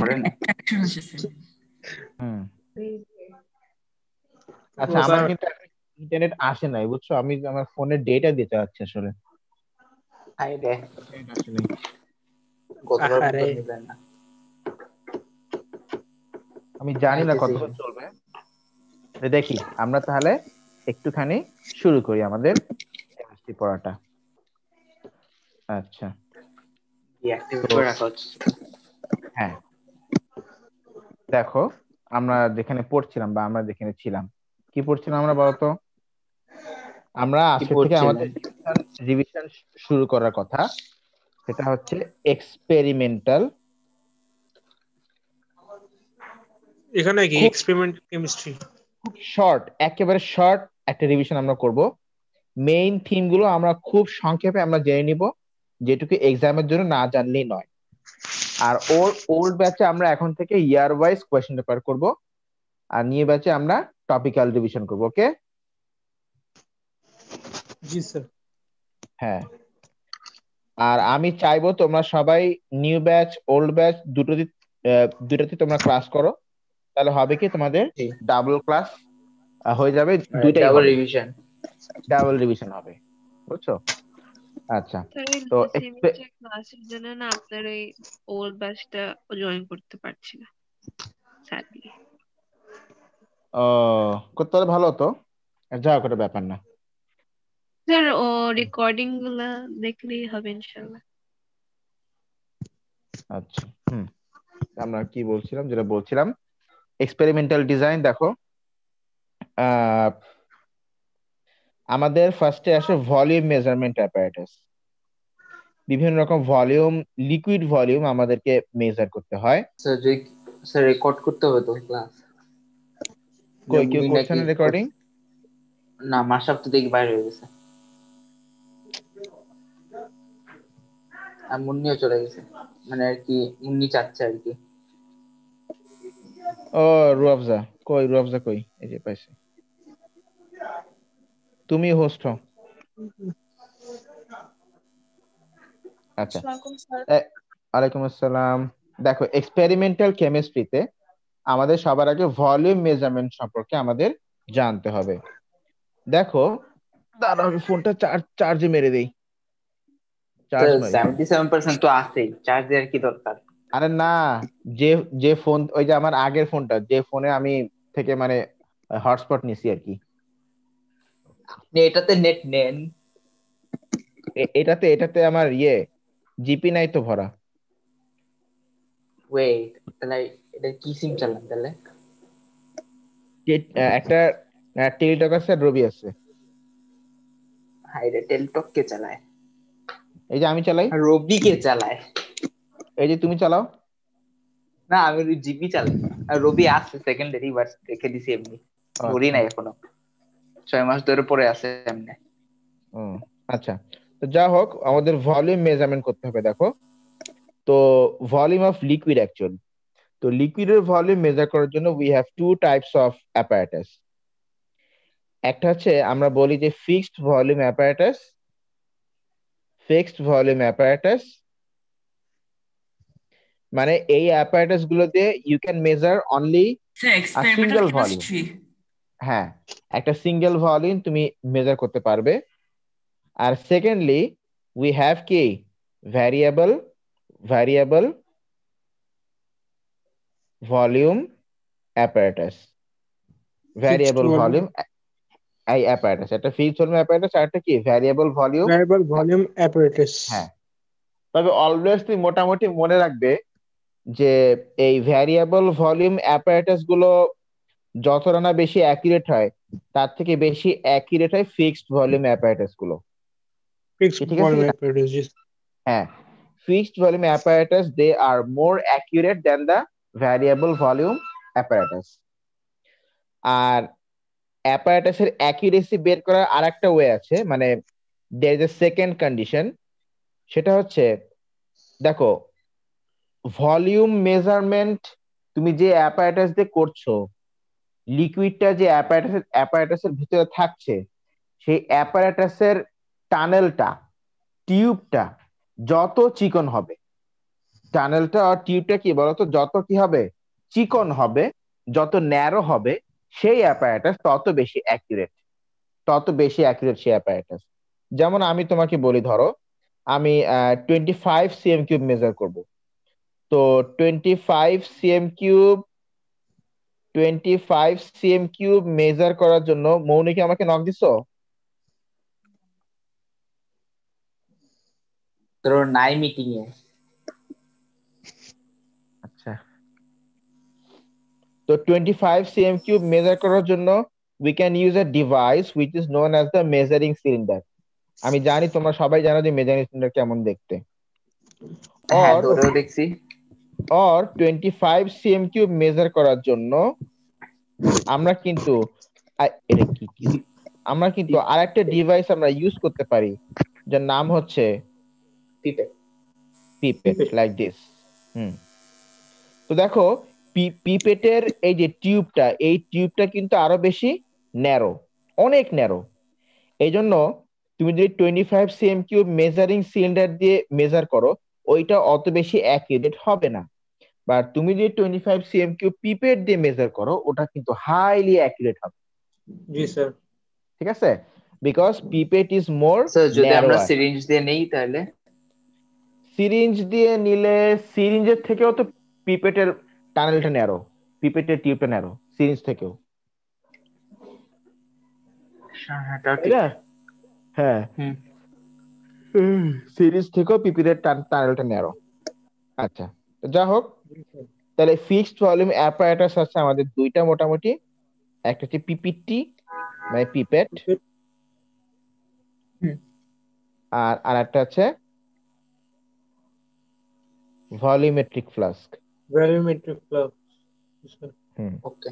করেন হুম আচ্ছা, আমার স্যার কিন্তু ইন্টারনেট আসে নাই, বুঝছো? আমি আমার ফোনে ডেটা দিতে যাচ্ছি আসলে, আই রে ইন্টারনেট আসে নাই। গতবার আরে মতো নিবেন না। আমি জানি না আইতেছি কতক্ষণ চলবে। তো দেখি আমরা তাহলে একটুখানি শুরু করি আমাদের কেমিস্ট্রি পড়াটা। আচ্ছা, ডিঅ্যাক্টিভেট তো করে রাখা হচ্ছে। হ্যাঁ, দেখো আমরা যেখানে পড়ছিলাম বা আমরা যেখানে ছিলাম, কি পড়ছিলাম আমরা বলতো? আমরা কি আজকে থেকে আমাদের পড়ছিলেন? রিভিশন শুরু করার কথা, সেটা হচ্ছে এক্সপেরিমেন্টাল। এখানে কি খুব এক্সপেরিমেন্ট কেমিস্ট্রি? খুব শর্ট, একেবারে শর্ট একটা রিভিশন আমরা করব। মেইন থিম গুলো আমরা খুব সংক্ষেপে আমরা জেনে নিব, যেটুকু এক্সামের জন্য না জানলেই নয়। আর ওল্ড ব্যাচে আমরা এখন থেকে ইয়ার ওয়াইজ কোয়েশ্চেন পেপার করব, আর নিউ ব্যাচে আমরা টপিক্যাল রিভিশন করব। ওকে? জি স্যার। হ্যাঁ, আর আমি চাইবো তোমরা সবাই নিউ ব্যাচ ওল্ড ব্যাচ দুটোতে তোমরা ক্লাস করো, তাহলে হবে কি তোমাদের জি, ডাবল ক্লাস হয়ে যাবে, দুইটাই ডাবল হবে, রিভিশন। ডাবল রিভিশন হবে, বুঝছো? আচ্ছা, স্যার এই তো সেমিস্টার ক্লাসের জন্য না আপনার ওই ওল্ড ব্যাচটা জয়েন করতে পারছি না স্যারলি। করতে হলে ভালো হতো, যা হোক, ওটা ব্যাপার না। স্যার ও রেকর্ডিং গুলা দেখলেই হবে ইনশাল্লাহ। আচ্ছা, আমরা কি বলছিলাম, যেটা বলছিলাম এক্সপেরিমেন্টাল ডিজাইন। দেখো আহ আমাদের ফার্স্টে আসে ভলিউম মেজারমেন্ট অ্যাপারেটাস। বিভিন্ন রকম ভলিউম, লিকুইড ভলিউম আমাদেরকে মেজার করতে হয়। স্যার স্যার রেকর্ড করতে হবে তো ক্লাস। কই কেউ মুন্নি করছে নাকি না রেকর্ডিং? না, মাসাব তো দেখি বাইরে হয়ে গেছে, আর মুন্নিও চলে গেছে, মানে আর কি মুন্নি চাচ্ছে আর কি। ও, রুয়াফজা কই? রুয়াফজা কই? এই যে পাইছি, তুমি হোস্ট হও। আচ্ছা, আসসালামু স্যার। ওয়ালাইকুম আসসালাম। দেখো এক্সপেরিমেন্টাল কেমিস্ট্রিতে আমাদের সবার আগে ভলিউম মেজারমেন্ট সম্পর্কে আমাদের জানতে হবে। দেখো, দাঁড়াও আমি ফোনটা চার্জে মেরে দেই, চার্জ মারি। 77% তো আছেই, চার্জ দেওয়ার কি দরকার? আরে না, যে যে ফোন, ওই যে আমার আগের ফোনটা, যে ফোনে আমি থেকে মানে হটস্পট নিছি আর কি, আপনি এটাতে নেট নেন? এটাতে আমার জিপি নাই তো ভরা। ওয়েট, তাহলে এটা কি সিম চালান তাহলে? একটা টেলিটক আছে আর রবি আছে। হাই রে, টেলটক কে চালায়? এই যে আমি চালাই, আর রবি কে চালায়? এই যে তুমি চালাও। না, আমি জিবি চালাই। আর রবি আছে সেকেন্ডারি, বাট রেখে দিছি এমনি, ধরি আচ্ছা, নাই এখনো, 6 মাস ধরে পরে আছে এমনি। হুম, আচ্ছা, তো যা হোক, আমাদের ভলিউম মেজারমেন্ট করতে হবে। দেখো, তো ভলিউম অফ লিকুইড অ্যাকচুয়ালি, তো লিকুইডের ভলিউম মেজার করার জন্য we have to types of apparatus. একটা হচ্ছে আমরা বলি যে ফিক্সড ভলিউম অ্যাপারেটাস, মানে এই অ্যাপারেটাস গুলোতে you can measure only a experimental single volume. Chemistry. হ্যাঁ, একটা সিঙ্গেল ভলিউম তুমি মেজার করতে পারবে। আর সেকেন্ডলি উই হ্যাভ কি variable variable volume apparatus. Fixed variable volume, volume এই অ্যাপারেটাস, একটা ফিক্সড ভলিউম অ্যাপারেটাস, আর একটা কি variable volume. Variable volume apparatus. হ্যাঁ, তবে অলওয়েজ তুমি মোটামুটি মনে রাখবে যে এই ভ্যারিয়েবল ভলিউম অ্যাপারেটাস গুলো যতটা না বেশি অ্যাকুরেট হয়, তার থেকে বেশি অ্যাকুরেট হয় ফিক্সড ভলিউম অ্যাপারেটাস গুলো। ফিক্সড ঠিক আছে ভলিউম কিনা? অ্যাপারেটাস। হ্যাঁ, fixed volume apparatus they are more accurate than the variable volume apparatus. আর অ্যাপারেটাসের অ্যাকুরেসি বের করার আরেকটা ওয়ে আছে, মানে there is a second condition, সেটা হচ্ছে দেখো ভলিউম মেজারমেন্ট তুমি যে অ্যাপারেটাস দিয়ে করছো, লিকুইডটা যে অ্যাপারেটাসের ভিতরে থাকছে, সেই অ্যাপারেটাসের টানেলটা, টিউবটা যত চিকন হবে, টানেলটা আর টিউবটা কি বলতো, যত কি হবে চিকন হবে, যত ন্যারো হবে, সেই অ্যাপারেটাস তত বেশি অ্যাকুরেট সেই অ্যাপারেটাস। যেমন আমি তোমাকে বলি, ধরো আমি 25 cm³ মেজার করব। তো 25 cm³ মেজার করার জন্য মৌনিকে আমাকে নক দিছো? তোর নাই মিটিং এ। আচ্ছা, তো 25 cm³ মেজার করার জন্য we can use a device which is known as the measuring cylinder. আমি জানি তোমরা সবাই জানো যে মেজারিং সিলিন্ডার কেমন দেখতে। হ্যাঁ, or তোরেও দেখছি। or 25 cm³ মেজার করার জন্য আমরা কিন্তু এটা কি কি আমরা কিন্তু আরেকটা ডিভাইস আমরা ইউজ করতে পারি, যার নাম হচ্ছে পিপে। Pipette, like this. তো দেখো, পিপেটের এই যে টিউবটা কিন্তু আরো বেশি ন্যারো, অনেক ন্যারো। এই জন্য তুমি যদি 25 cm³ মেজারিং সিলিন্ডার দিয়ে মেজার করো, ওইটা অত বেশি অ্যাকুরেট হবে না। বা তুমি যদি 25 cm³ পিপেট দিয়ে মেজার করো, ওটা কিন্তু হাইলি অ্যাকুরেট হবে। জি স্যার। ঠিক আছে, because pipette is more sir যদি আমরা ন্যারোয়ার। সিরিঞ্জ দিয়ে নেই তাহলে? সিরিঞ্জ দিয়ে নিলে সিরিঞ্জের থেকেও তো পিপেটের টানেলটা ন্যারো, পিপেটের টিউবটা ন্যারো সিরিঞ্জ থেকেও, হ্যাঁ, তাও তাই ঠিক। না? হ্যাঁ, সিরিজ থেকেও পিপির টানেলটা ন্যারো। আচ্ছা, তো যা হোক, তাহলে ফিক্সড ভলিউম অ্যাপারেটাস আছে আমাদের দুইটা মোটামুটি। একটা হচ্ছে পিপিটি মানে পিপেট, আর আরেকটা আছে volumetric flask. Volumetric flask. Okay.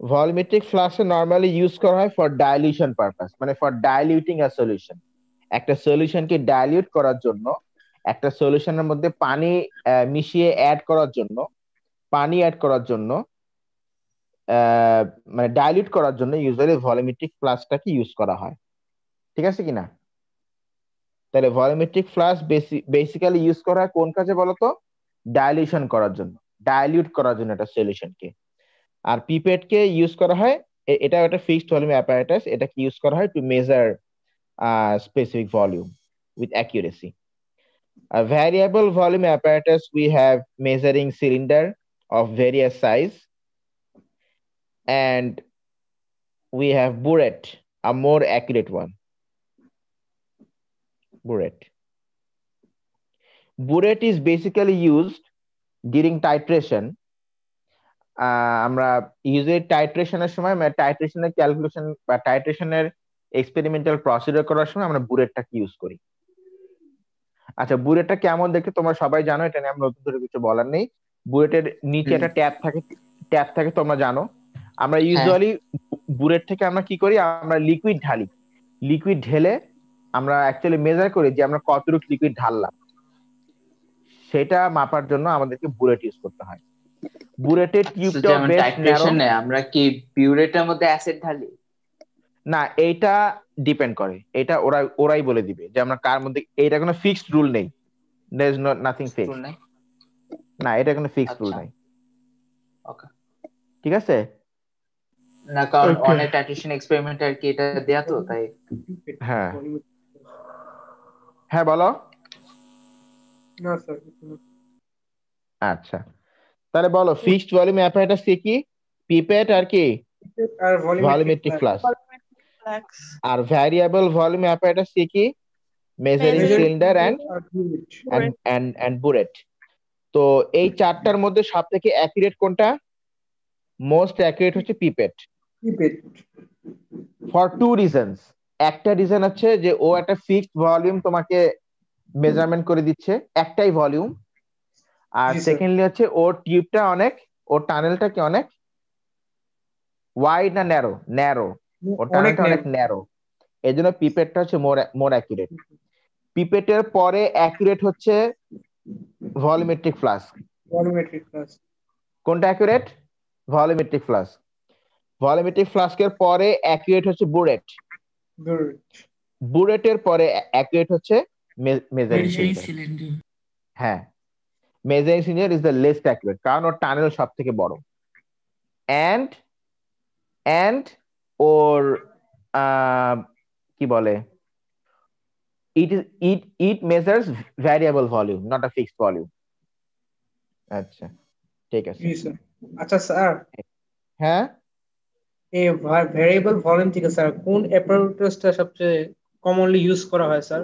Volumetric flask normally use করা হয় ফর ডাইলিউশন পারপাস, মানে ফর ডাইলিউটিং আ সলিউশন। একটা সলিউশনকে ডাইলিউট করার জন্য, একটা সলিউশনের মধ্যে পানি মিশিয়ে পানি অ্যাড করার জন্য, মানে ডাইলিউট করার জন্য ইউজুয়ালি ভলিউমেট্রিক ফ্লাস্কটাকে ইউজ করা হয়। ঠিক আছে কিনা? তাহলে ভলিউমেট্রিক ফ্লাস্ক বেসিক্যালি ইউজ করা হয় কোন কাজে বলতো? ডাইলিউশন করার জন্য, ডাইলিউট করার জন্য একটা সলিউশনকে। আর পিপেটকে ইউজ করা হয়, এটা একটা ফিক্সড ভলিউম অ্যাপারেটাস, এটাকে ইউজ করা হয় to measure specific volume with accuracy. A variable volume apparatus, we have measuring cylinder of various size, and we have burette, a more accurate one. Burette is basically used during titration. আমরা usually টাইট্রেশনের সময়, মানে টাইট্রেশনের calculation বা টাইট্রেশনের experimental procedure করার সময় আমরা বুরেটটাকে use করি। আচ্ছা, বুলেটটা কেমন দেখতে তোমরা সবাই জানো, এটা নিয়ে আমরা নতুন করে কিছু বলার নেই। বুলেটের নিচে একটা ট্যাপ থাকে তোমরা জানো। আমরা ইউজুয়ালি বুলেট থেকে আমরা কি করি, আমরা লিকুইড ঢালি। লিকুইড ঢেলে আমরা অ্যাকচুয়ালি মেজার করি যে আমরা কতটুকু লিকুইড ঢাললাম, সেটা মাপার জন্য আমাদেরকে বুলেট ইউজ করতে হয়। বুলেটের টিউবটা বেশ ন্যারো। আমরা কি পিউরেটের মধ্যে অ্যাসিড ঢালি? না, এইটা ডিপেন্ড করে, এটা ওরাই বলে দিবে যে আমরা কার মধ্যে। এইটা কোনো ফিক্সড রুল নেই, দেয়ার ইজ নাথিং ফিক্সড। না, এটা কোনো ফিক্সড রুল নাই। ওকে, ঠিক আছে। না, কারণ অনেক টাইট্রেশন এক্সপেরিমেন্ট আর কি এটা দেয়া তো, তাই। হ্যাঁ হ্যাঁ, বলো। না স্যার। আচ্ছা, তাহলে বলো ফিক্সড ভলিউম অ্যাপারেটাস কি? পিপেট আর কি? আর ভলিউমেট্রিক ফ্লাস্ক। আর ভ্যারিয়েবল ভলিউম অ্যাপারেটাস কি? Measuring cylinder and burette. তো এই চারটার মধ্যে সবথেকে অ্যাকুরেট কোনটা? মোস্ট অ্যাকুরেট হচ্ছে পিপেট, ফর টু রিজনস। একটা রিজন হচ্ছে যে ও একটা ফিক্সড ভলিউম তোমাকে মেজারমেন্ট করে দিচ্ছে, একটাই ভলিউম। আর সেকেন্ডলি হচ্ছে ওর টিউবটা ওর টানেলটা কি অনেক ওয়াইড না ন্যারো? ন্যারো, ওর টানেলটা অনেক ন্যারো। এই জন্য পিপেটটা হচ্ছে মোর অ্যাকুরেট। পিপেটের পরে অ্যাকুরেট হচ্ছে ভলিউমেট্রিক ফ্লাস্ক। কোনটা অ্যাকুরেট? Volumetric flask. ভলিউমেট্রিক ফ্লাস্কের পরে অ্যাকুরেট হচ্ছে বুরেট। বুরেটের পরে অ্যাকুরেট হচ্ছে মেজারিং সিলিন্ডার। হ্যাঁ, measuring cylinder is the least accurate, কারণ ওর টানেল সব থেকে বড়। অ্যান্ড অ্যান্ড ওর কি বলে, it measures variable volume, not a fixed volume. আচ্ছা ঠিক আছে। জি স্যার। আচ্ছা স্যার, হ্যাঁ, এই ভ্যারিয়েবল ভলিউম থেকে স্যার কোন অ্যাপারেটসটা সবচেয়ে কমনলি ইউজ করা হয় স্যার?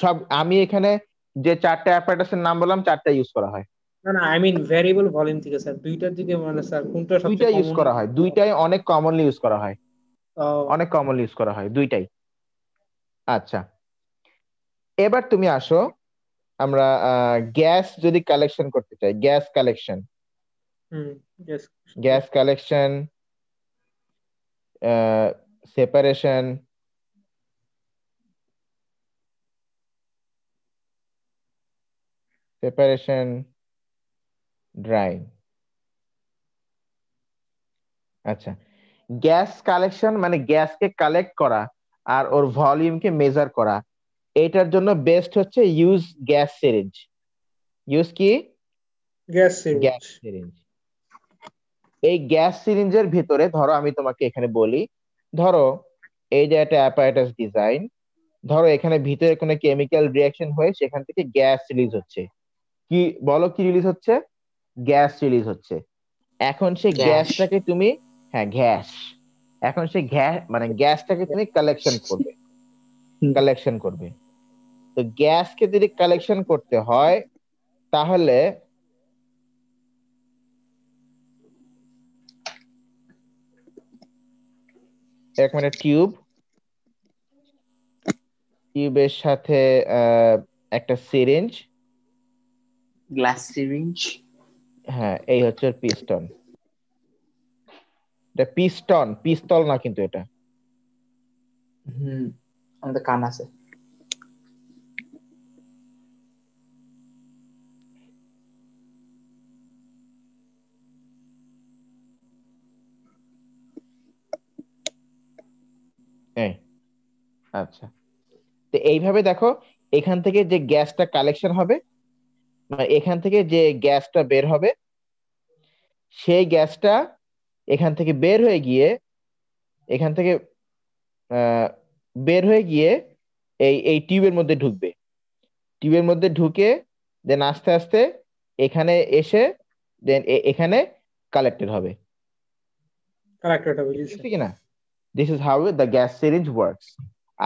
সব আমি এখানে যে 4টা অ্যাপারেটাসের নাম বললাম 4টা ইউজ করা হয়। না না, আই মিন ভ্যারিয়েবল ভলিউম থেকে স্যার, দুইটার দিকে মানে স্যার কোনটা দুইটাই সবচেয়ে ইউজ কমন? করা হয়, দুইটাই অনেক কমনলি ইউজ করা হয়, অনেক ও কমনলি ইউজ করা হয় দুইটাই। আচ্ছা, এবার তুমি আসো, আমরা গ্যাস যদি কালেকশন করতে চাই, গ্যাস কালেকশন, হুম, yes. Gas collection, separation, drawing. আচ্ছা, গ্যাস কালেকশন মানে গ্যাসকে কালেক্ট করা আর ওর ভলিউমকে মেজার করা, এটার জন্য বেস্ট হচ্ছে ইউজ গ্যাস সিরিঞ্জ। ইউজ কি? Gas syringe. Gas syringe. এই গ্যাস সিরিঞ্জের ভিতরে ধরো আমি তোমাকে এখানে বলি, ধরো এই যে একটা অ্যাপারেটাস ডিজাইন, ধরো এখানে ভিতরে কোনো কেমিক্যাল রিঅ্যাকশন হয়ে সেখান থেকে গ্যাস রিলিজ হচ্ছে। কি বলো, কি রিলিজ হচ্ছে? গ্যাস রিলিজ হচ্ছে। এখন সেই গ্যাস। গ্যাসটাকে তুমি, হ্যাঁ গ্যাস, এখন সেই গ্যাস মানে গ্যাসটাকে তুমি কালেকশন করবে। তো গ্যাসকে যদি কালেকশন করতে হয় তাহলে এরকম একটা টিউবের সাথে একটা সিরিঞ্জ, গ্লাস সিরিঞ্জ। হ্যাঁ এই হচ্ছে পিস্টন। এটা পিস্তল না কিন্তু এটা। আমাদের কান আছে। এই আচ্ছা, তো এইভাবে দেখো, এখান থেকে যে গ্যাসটা কালেকশন হবে, মানে এখান থেকে যে গ্যাসটা বের হবে, সেই গ্যাসটা এখান থেকে বের হয়ে গিয়ে, এখান থেকে বের হয়ে গিয়ে এই এই টিউবের মধ্যে ঢুকবে। টিউবের মধ্যে ঢুকে দেন আস্তে আস্তে এখানে এসে দেন এখানে কালেক্টেড হবে। কালেক্টরটা বুঝছি ঠিক আছে কিনা? This is how the gas syringe works.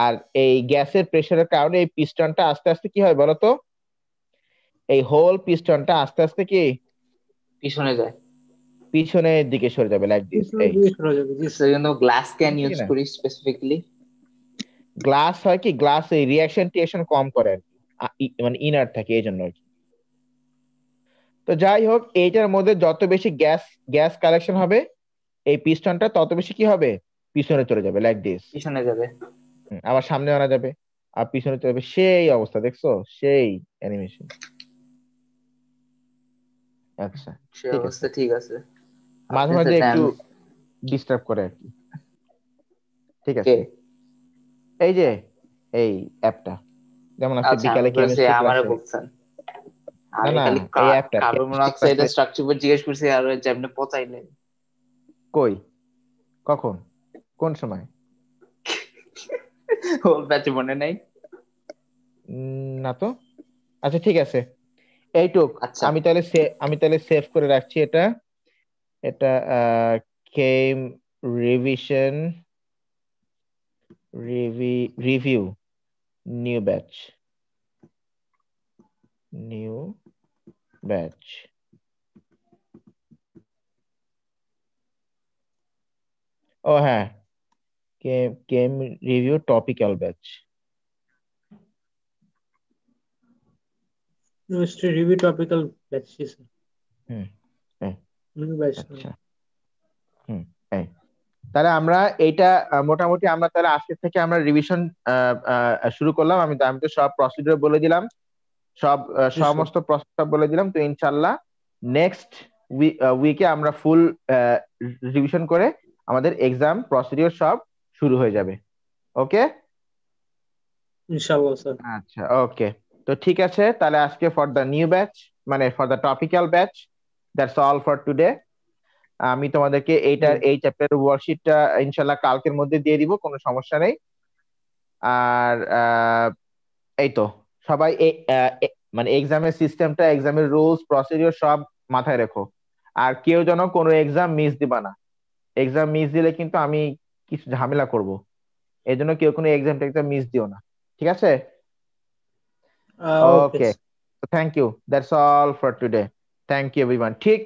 আর এই গ্যাসের প্রেসারের কারণে এই পিস্টনটা আস্তে আস্তে কি হয় বলতো, এই হোল পিস্টনটা আস্তে আস্তে কি পিছনে যায়। পিছনের দিকে সরে যাবে, লাইক দিস। এই সেজন্য গ্লাস ক্যান ইউজ ঠিক না? করি স্পেসিফিকলি। গ্লাস হয় কি, গ্লাস এই রিঅ্যাকশন টিঅ্যাকশন কম করে আর কি, মানে ইনার থাকে এই জন্য আর কি। তো যাই হোক, এইটার মধ্যে যত বেশি গ্যাস গ্যাস কালেকশন হবে এই পিস্টনটা তত বেশি কি হবে, পিছনে চলে যাবে, লাইক দিস। পিছনে যাবে। আবার সামনে আনা যাবে, আর পিছনে চলে যাবে। সেই অবস্থা দেখছো, সেই অ্যানিমেশন। আচ্ছা সে ঠিক আছে, অবস্থা ঠিক আছে। মাঝে আপনি মাঝে তো একটু দেন। ডিস্টার্ব করে আর কি। ঠিক কে? আছে, এই যে এই অ্যাপটা, যেমন আজকে আচ্ছা, আমি বিকালে বলছি কেমিস্ট্রি আমারও ক্লাসে, বলছেন। না আমি না খালি এই অ্যাপটা কার্বন কেমিস্ট্রি মনোক্সাইডের ক্লাসে। স্ট্রাকচার জিজ্ঞেস করছি, আর যেমনি পচাইলেন। কই, কখন, কোন সময়? ওর ব্যাচে মনে নাই। না তো। আচ্ছা ঠিক আছে, এইটুক। আচ্ছা, আমি তাহলে সেভ করে রাখছি এটা। এটা chem revision review new batch, new batch. ও হ্যাঁ, chem review topical batch. Chemistry review topical batches. হুম এই, New batch. আচ্ছা হুম এই, তাহলে আমরা এইটা মোটামুটি আমরা তাহলে আজকে থেকে আমরা রিভিশন শুরু করলাম। আমি আমি তো সব প্রসিডিউর বলে দিলাম, সব Yes, sir. সমস্ত প্রস্তাব বলে দিলাম। তো ইনশাল্লাহ নেক্সট উইকে আমরা ফুল রিভিশন করে আমাদের এক্সাম প্রসিডিউর সব শুরু হয়ে যাবে। ওকে, Inshallah, sir. আচ্ছা ওকে। তো ঠিক আছে, তাহলে আজকে ফর দ্য নিউ ব্যাচ মানে for the topical batch. That's all for today. আমি তোমাদেরকে এই চ্যাপ্টারের ওয়ার্কশিটটা ইনশাল্লাহ কালকের মধ্যে দিয়ে দিব, কোনো সমস্যা নেই। আর এই তো সবাই মানে এক্সামের সিস্টেমটা, এক্সামের রুলস প্রসিডিওর সব মাথায় রেখো। আর কেউ যেন কোনো এক্সাম মিস দিবা না। এক্সাম মিস দিলে কিন্তু আমি কিছু ঝামেলা করব। এই জন্য কেউ কোনো এক্সাম মিস দিও না, ঠিক আছে? Okay okay, thank you, that's all for today. Thank you everyone. ঠিক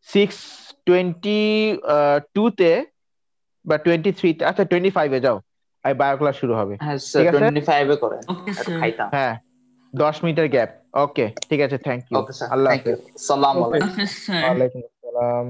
6:22 তে বা 23, আচ্ছা 25 যাও, এই বায়ো ক্লাস শুরু হবে। হ্যাঁ ঠিক স্যার, আছে, 25 করেন, ওকে একটু স্যার। খাইতাম। হ্যাঁ 10 মিনিটের গ্যাপ। ওকে ঠিক আছে, thank you, okay sir, Allah thank you, হাফেজ। সালাম ওকে আলাইকুম। হাফেজ স্যার। ওয়ালাইকুম আসসালাম।